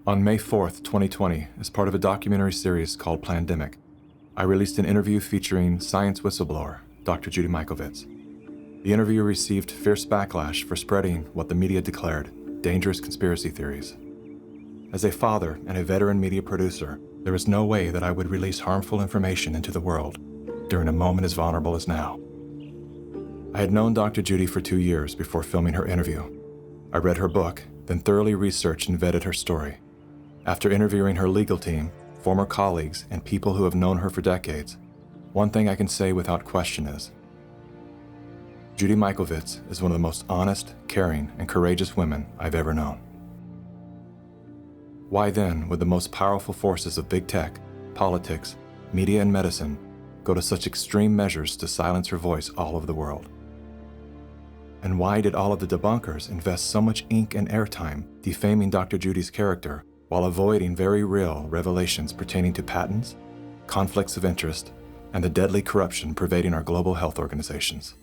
On May 4th, 2020, as part of a documentary series called Plandemic, I released an interview featuring science whistleblower, Dr. Judy Mikeovits. The interview received fierce backlash for spreading what the media declared dangerous conspiracy theories. As a father and a veteran media producer, there was no way that I would release harmful information into the world during a moment as vulnerable as now. I had known Dr. Judy for 2 years before filming her interview. I read her book, then thoroughly researched and vetted her story. After interviewing her legal team, former colleagues, and people who have known her for decades, one thing I can say without question is, Judy Mikeovits is one of the most honest, caring, and courageous women I've ever known. Why then would the most powerful forces of big tech, politics, media, and medicine go to such extreme measures to silence her voice all over the world? And why did all of the debunkers invest so much ink and airtime defaming Dr. Judy's character while avoiding very real revelations pertaining to patents, conflicts of interest, and the deadly corruption pervading our global health organizations?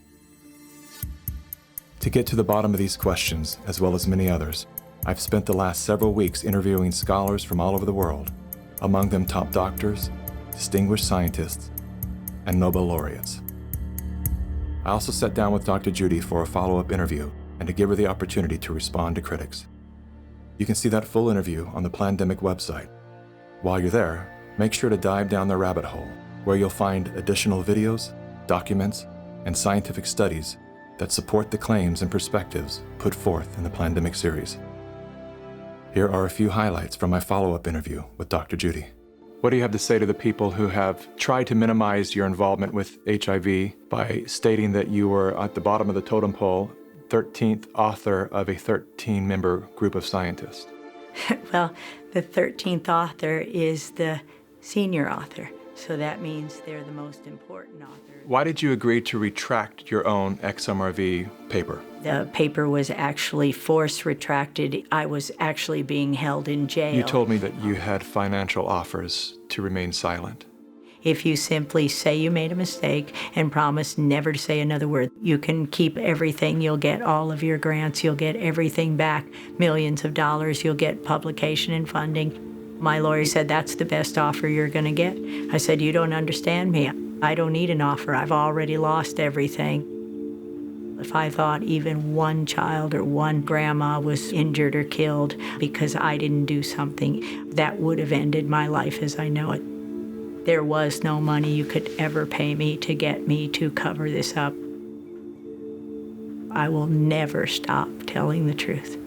To get to the bottom of these questions, as well as many others, I've spent the last several weeks interviewing scholars from all over the world, among them top doctors, distinguished scientists, and Nobel laureates. I also sat down with Dr. Judy for a follow-up interview and to give her the opportunity to respond to critics. You can see that full interview on the Plandemic website. While you're there, make sure to dive down the rabbit hole, where you'll find additional videos, documents, and scientific studies that support the claims and perspectives put forth in the Plandemic series. Here are a few highlights from my follow-up interview with Dr. Judy. What do you have to say to the people who have tried to minimize your involvement with HIV by stating that you were at the bottom of the totem pole, 13th author of a 13-member group of scientists? Well, the 13th author is the senior author, so that means they're the most important author. Why did you agree to retract your own XMRV paper? The paper was actually force retracted. I was actually being held in jail. You told me that you had financial offers to remain silent. If you simply say you made a mistake and promise never to say another word, you can keep everything. You'll get all of your grants. You'll get everything back, millions of dollars. You'll get publication and funding. My lawyer said, that's the best offer you're going to get. I said, you don't understand me. I don't need an offer. I've already lost everything. If I thought even one child or one grandma was injured or killed because I didn't do something, that would have ended my life as I know it. There was no money you could ever pay me to get me to cover this up. I will never stop telling the truth.